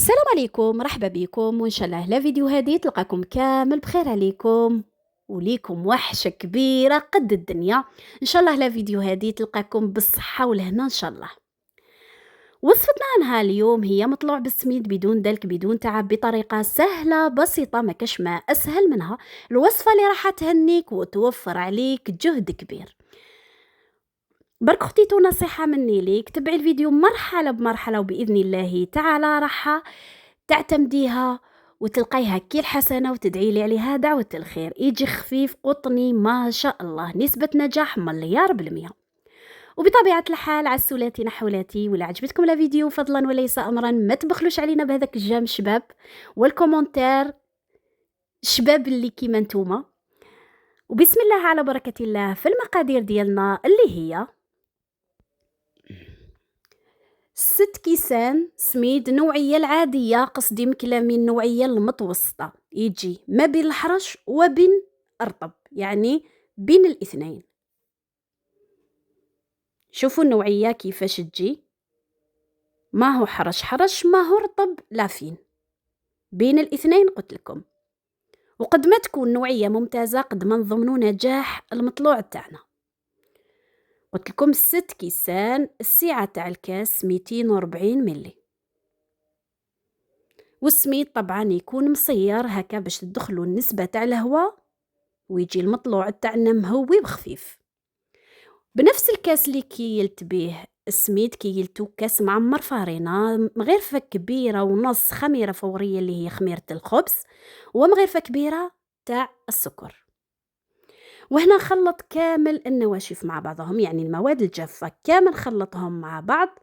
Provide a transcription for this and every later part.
السلام عليكم، مرحبا بكم وإن شاء الله لا فيديو هادي تلقاكم كامل بخير عليكم وليكم وحشة كبيرة قد الدنيا. إن شاء الله لا فيديو هادي تلقاكم بالصحة والهنا إن شاء الله. وصفتنا عنها اليوم هي مطلوع بالسميد بدون دلك بدون تعب بطريقة سهلة بسيطة ما كاش ما أسهل منها. الوصفة اللي راح تهنيك وتوفر عليك جهد كبير. برك خطيتو نصيحة مني ليك، تبعي الفيديو مرحلة بمرحلة وبإذن الله تعالى راح تعتمديها وتلقيها كي الحسنة وتدعي لي عليها دعوة الخير. يجي خفيف قطني ما شاء الله، نسبة نجاح مليار بالمية. وبطبيعة الحال عسولاتي نحولاتي، ولا عجبتكم الفيديو فضلا وليس أمرا ما تبخلوش علينا بهذاك الجام شباب والكومنتير شباب اللي كيما نتوما. وبسم الله على بركة الله في المقادير ديالنا اللي هي 6 كيسان سميد نوعية العادية، قصدي مكلامي النوعية المتوسطة، يجي ما بين الحرش وبين الرطب، يعني بين الاثنين. شوفوا النوعية كيفاش تجي، ما هو حرش ما هو رطب لافين، بين الاثنين قلت لكم. وقد ما تكون نوعية ممتازة قد ما نضمنوا نجاح المطلوع تاعنا. قلت لكم 6 كيسان، السعة تاع الكاس 240 ملي، والسميد طبعا يكون مصير هكا باش تدخلوا النسبة تاع الهواء ويجي المطلوع تاعنا مهوي بخفيف. بنفس الكاس اللي كيلت بيه السميد كيلتو كاس معمر فارينة، مغرفة كبيرة ونص خميرة فورية اللي هي خميرة الخبز، ومغرفة كبيرة تاع السكر. وهنا خلط كامل النواشف مع بعضهم، يعني المواد الجافة كامل خلطهم مع بعض.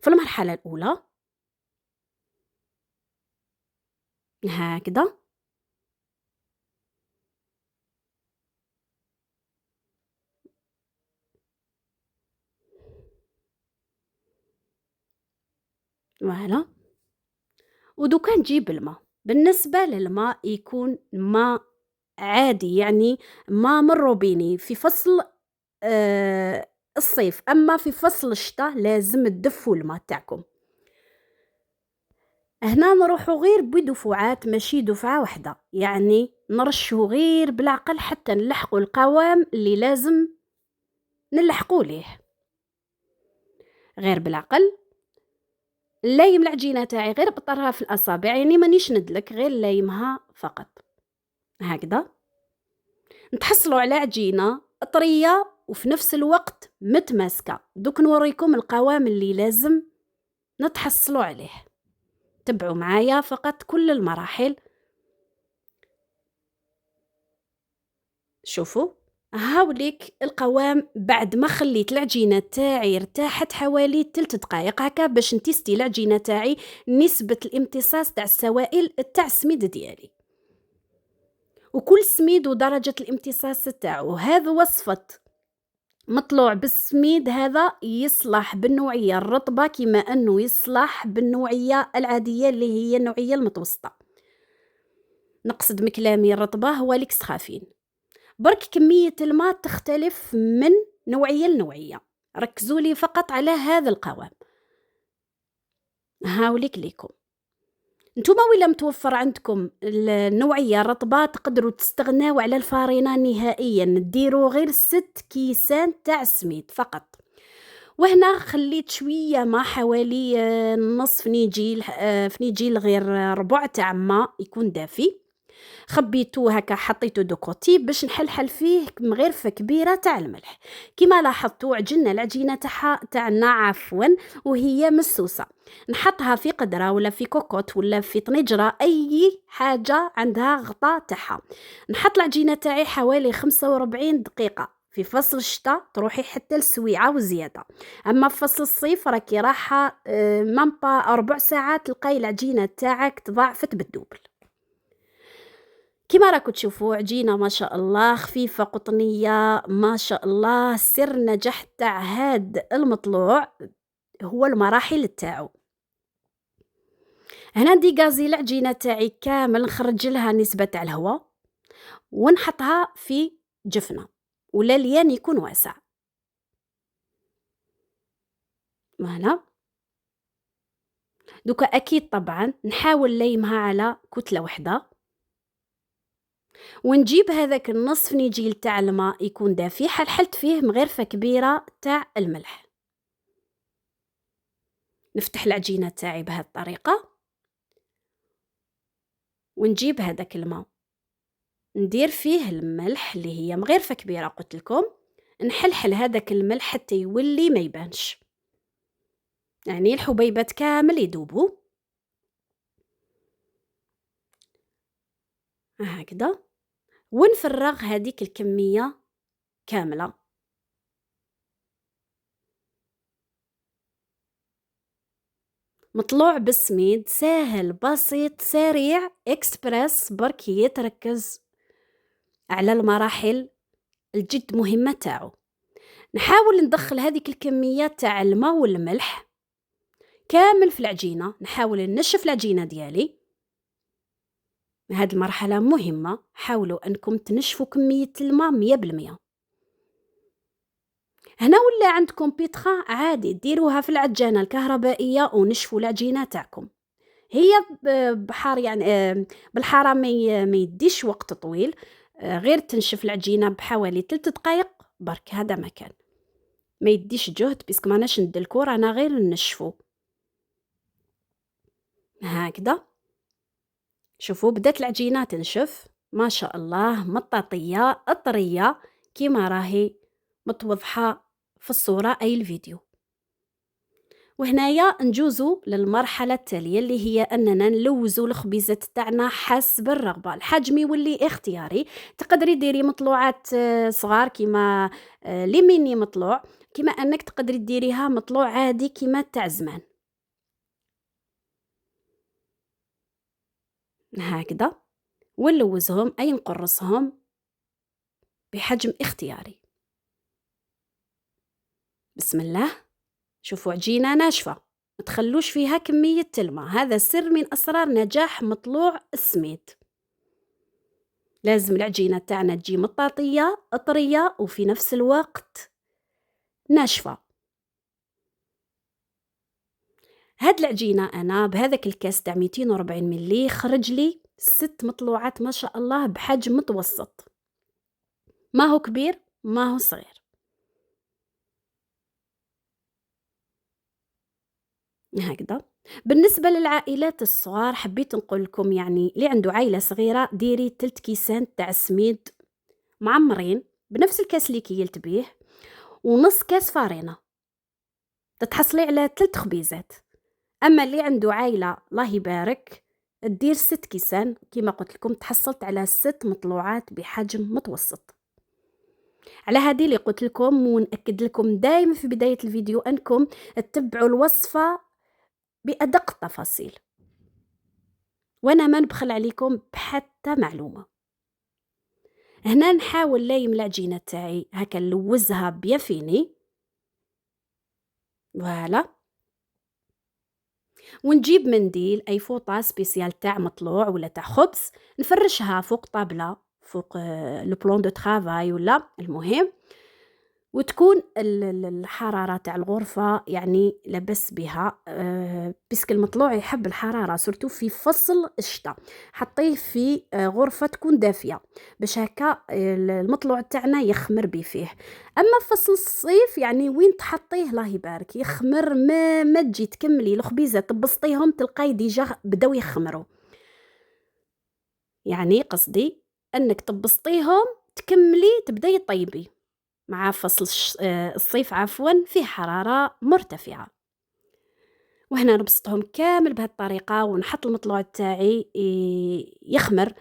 في المرحلة الأولى هكذا فوالا. ودوكا نجيب الماء. بالنسبة للماء يكون ماء عادي، يعني ماء من روبيني في فصل الصيف، أما في فصل الشتاء لازم تدفوا الماء تاعكم. هنا نروحوا غير بدفعات ماشي دفعة واحدة، يعني نرشوا غير بالعقل حتى نلحقوا القوام اللي لازم نلحقوا ليه، غير بالعقل. لايم العجينة تاعي غير بطرف الأصابع، يعني مانيش ندلك، غير لايمها فقط هكذا. نتحصلوا على عجينة طرية وفي نفس الوقت متماسكة. دوك نوريكم القوام اللي لازم نتحصلوا عليه، تبعوا معايا فقط كل المراحل. شوفوا هاوليك القوام بعد ما خليت العجينة تاعي ارتاحت حوالي 3 دقائق هكا باش نتيستي العجينة تاعي نسبة الامتصاص تاع السوائل تاع السميد ديالي، وكل سميد ودرجة الامتصاص تاعو. هذا وصفة مطلوع بالسميد هذا يصلح بالنوعية الرطبة كما أنه يصلح بالنوعية العادية اللي هي النوعية المتوسطة. نقصد مكلامي الرطبة هو الإكسترافين. برك كمية الماء تختلف من نوعية لنوعية، ركزوا لي فقط على هذا القوام. هاوليك ليكم نتوما ولا متوفر عندكم النوعية الرطبة تقدروا تستغناو على الفارينة نهائيا، ديروا غير 6 كيسان تاع السميد فقط. وهنا خليت شوية ما حوالي نص فنيجيل غير ربع تاع ماء يكون دافي، خبيتوه هكا حطيتو دو كوتي باش نحلحل فيه مغرفة كبيرة تاع الملح. كما لاحظتوا عجلنا العجينة تاعنا عفوا وهي مسوسة، نحطها في قدرة ولا في كوكوت ولا في طنجرة، أي حاجة عندها غطاء تاعها. نحط العجينة تاعي حوالي 45 دقيقة. في فصل الشتاء تروحي حتى السويعة وزيادة، أما في فصل الصيف راكي راحة مامبا ربع ساعة تلقاي العجينة تاعك تضاعفت بالدوبل. كما راكو تشوفوا عجينة ما شاء الله خفيفة قطنية ما شاء الله. سر النجاح تاع هاد المطلوع هو المراحل تاعو. هنا ندي غازي العجينة تاعي كامل، نخرج لها نسبة تاع الهواء ونحطها في جفنة ولا ليان يكون واسع. هنا دوكا أكيد طبعًا نحاول نليمها على كتلة وحدة، ونجيب هذاك النصف نيجيل تاع الما يكون دافي، حلحلت فيه مغرفة كبيرة تاع الملح، نفتح العجينة تاعي بهذه الطريقة، ونجيب هذاك الما ندير فيه الملح اللي هي مغرفة كبيرة قلت لكم، نحلحل هذاك الملح حتى يولي ما يبانش، يعني الحبيبات كامل يذوبوا هكذا، ونفرغ هذيك الكمية كاملة. مطلوع بالسميد ساهل بسيط سريع اكسبريس برك يتركز على المراحل الجد مهمة تاعو. نحاول ندخل هذيك الكميات تاع الماء والملح كامل في العجينة، نحاول ننشف العجينة ديالي. هاد المرحلة مهمة، حاولوا أنكم تنشفوا كمية الماء 100%. هنا ولا عندكم بيتخا عادي ديروها في العجانة الكهربائية ونشفوا العجينة تاعكم. هي بحار يعني بالحارة ما يديش وقت طويل، غير تنشف العجينة بحوالي 3 دقايق برك، هذا ما كان، ما يديش جهد بيسك ماناش ندلكو رانا غير ننشفو هكذا. شوفوا بدات العجينة تنشف ما شاء الله، مطاطية طرية كيما راهي متوضحة في الصورة أي الفيديو. وهنايا نجوزو للمرحلة التالية اللي هي أننا نلوزو الخبيزات تاعنا حسب الرغبة، الحجم يولي اختياري، تقدري ديري مطلوعات صغار كيما لي ميني مطلوع، كيما أنك تقدري ديريها مطلوع عادي كيما تاع زمان هكذا، ونلوزهم أي نقرصهم بحجم اختياري. بسم الله. شوفوا عجينة ناشفة، ما تخلوش فيها كمية الماء، هذا سر من أسرار نجاح مطلوع السميد. لازم العجينة تاعنا تجي مطاطية طرية وفي نفس الوقت ناشفة. هاد العجينة أنا بهذاك الكاس تاع 240 ملي خرج لي 6 مطلوعات ما شاء الله بحجم متوسط، ما هو كبير ما هو صغير هكذا. بالنسبة للعائلات الصغار حبيت نقول لكم يعني اللي عنده عائلة صغيرة ديري 3 كيسان تاع سميد معمرين بنفس الكاس اللي كيلت بيه، ونص كاس فارينة تتحصلي على 3 خبيزات. أما اللي عنده عايلة الله يبارك دير 6 كيسان كيما قلت لكم تحصلت على 6 مطلوعات بحجم متوسط. على هذه اللي قلت لكم ونأكد لكم دائما في بداية الفيديو أنكم تتبعوا الوصفة بأدق التفاصيل، وأنا ما نبخل عليكم بحتى معلومة. هنا نحاول لايم العجينة تاعي هكا نلوزها بيافيني فوالا، ونجيب منديل أي فوطة سبيسيال تاع مطلوع ولا تاع خبز، نفرشها فوق طابلة فوق لو بلون دو ترافاي ولا المهم، وتكون الحرارة تاع الغرفة يعني لاباس بها بيسك المطلوع يحب الحرارة سورتو في فصل الشتا، حطيه في غرفة تكون دافية باش هكا المطلوع تاعنا يخمر بيه فيه. أما في فصل الصيف يعني وين تحطيه الله يبارك يخمر ما تجي تكملي الخبيزة تبسطيهم تلقاي ديجا بداو يخمروا، يعني قصدي أنك تبسطيهم تكملي تبداي طيبي مع فصل الصيف عفوا فيه حرارة مرتفعة. وهنا نبسطهم كامل بهذه الطريقة ونحط المطلوع تاعي يخمر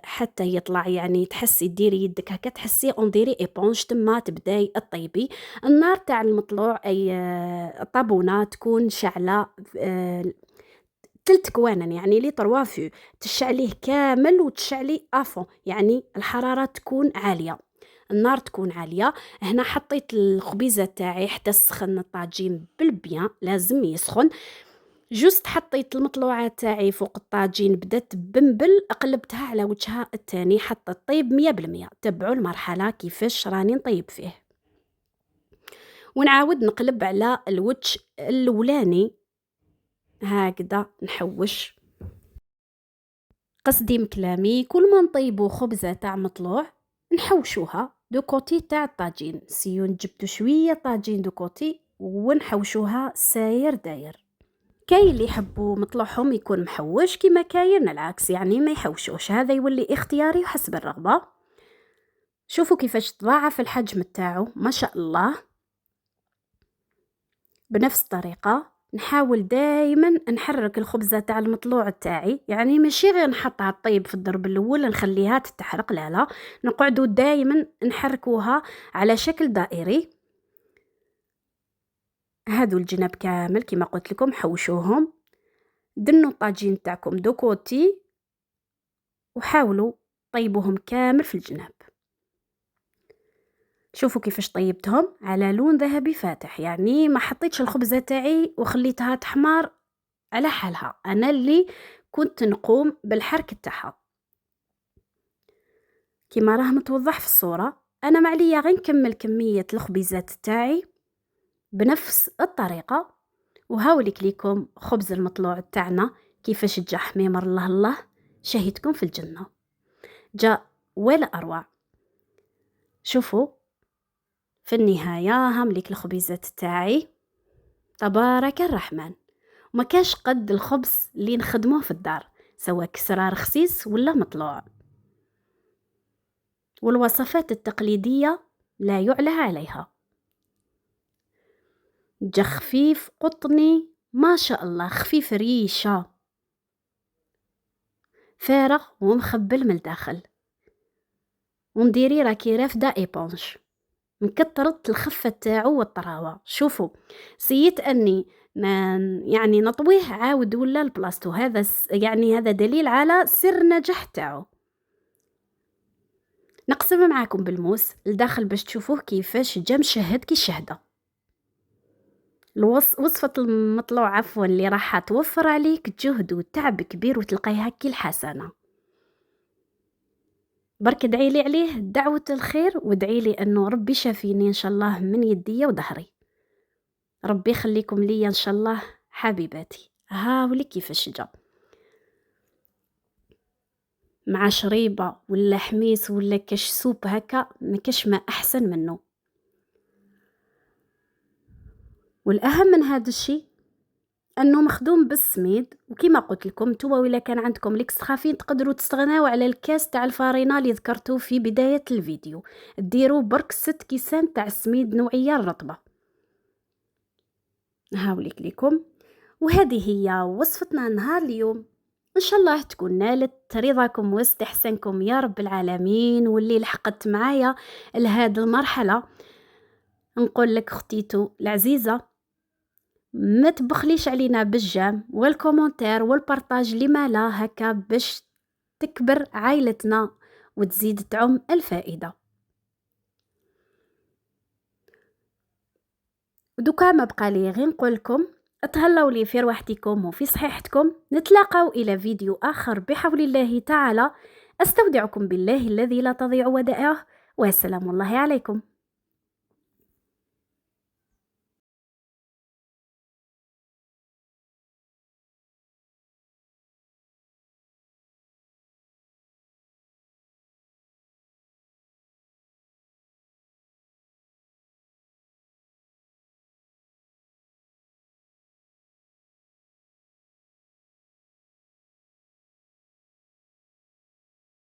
حتى يطلع يعني تحسي ديري يدك هكا تحسي انديري ايبونج تما تبداي الطيبي. النار تاع المطلوع اي الطابونة تكون شعلة 3 كوانا يعني لي 3 فو تشعليه كامل وتشعلي افون يعني الحرارة تكون عالية، النار تكون عالية. هنا حطيت الخبيزة تاعي حتى سخن الطاجين بالبيان لازم يسخن، جوست حطيت المطلوعات تاعي فوق الطاجين بدات تبنبل قلبتها على وجهها الثاني حتى طيب 100%. تبعوا المرحلة كيفاش راني نطيب فيه، ونعاود نقلب على الوجه الأولاني هكذا نحوش. قصدي من كلامي كل ما نطيبو خبزة تاع مطلوع نحوشوها دو كوتي تاع الطاجين، سيو نجبدو شوية طاجين دو كوتي ونحوشوها ساير داير. كاين اللي يحبوا مطلوعهم يكون محوش، كيما كاين العكس يعني ما يحوشوش، هذا يولي اختياري وحسب الرغبة. شوفوا كيفاش تضاعف الحجم تاعو ما شاء الله. بنفس الطريقة نحاول دايما نحرك الخبزة تاع المطلوع تاعي، يعني ماشي غير نحطها طيب في الضرب الاول نخليها تتحرق، لا لا، نقعدوا دايما نحركوها على شكل دائري. هادو الجناب كامل كما قلت لكم حوشوهم، دنوا الطاجين تاعكم دو كوتي وحاولوا طيبوهم كامل في الجناب. شوفوا كيفاش طيبتهم على لون ذهبي فاتح، يعني ما حطيتش الخبزة تاعي وخليتها تحمر على حالها، انا اللي كنت نقوم بالحرك تاعها كما راه متوضح في الصورة. انا معليا غير نكمل كمية الخبيزات تاعي بنفس الطريقة، وهاولك ليكم خبز المطلوع تاعنا كيفاش جا حميمر الله الله، شهيتكم في الجنة، جاء ولا اروع. شوفوا في النهاية همليك الخبيزات تاعي تبارك الرحمن، وما كاش قد الخبز اللي نخدموه في الدار سواء كسرة رخصيص ولا مطلوع، والوصفات التقليدية لا يعلى عليها. جا خفيف قطني ما شاء الله، خفيف ريشة، فارغ ومخبل من الداخل، ونديري راكي رافدة ايبونج من كثرة الخفة تاعو والطراوة. شوفوا سيت اني يعني نطويه عاود ولا البلاستو، هذا يعني هذا دليل على سر نجاح تاعو. نقسم معاكم بالموس لداخل باش تشوفوه كيفاش جا مشهد كي الشهدة. وصفة المطلوع عفوا اللي راح توفر عليك جهد وتعب كبير وتلقايها كي الحسنة. برك ادعيلي عليه دعوة الخير، وادعيلي انه ربي شافيني ان شاء الله من يدي وظهري. ربي يخليكم ليا ان شاء الله حبيباتي. هاولي كيفاش جا مع شريبة ولا حميس ولا كاش سوب هكا، ما كاش ما احسن منه. والاهم من هذا الشيء انه مخدوم بالسميد، وكما قلت لكم نتوما ولا كان عندكم ليكس خافين تقدروا تستغناو على الكاس تاع الفارينه اللي ذكرته في بدايه الفيديو، ديروا برك 6 كيسان تاع السميد نوعيه الرطبه. هاوليك ليكم، وهذه هي وصفتنا نهار اليوم، ان شاء الله تكون نالت رضاكم واستحسانكم يا رب العالمين. واللي لحقت معايا لهاد المرحله نقول لك اختيتو العزيزه، ما تبخليش علينا بالجام والكومنتير والبارطاج لما لا هكا باش تكبر عائلتنا وتزيد تعم الفائدة. دوكا ما بقى لي غير نقول لكم اتهلاو لي في رواحتكم وفي صحيحتكم، نتلاقاو الى فيديو اخر بحول الله تعالى. استودعكم بالله الذي لا تضيع ودائعه، والسلام الله عليكم.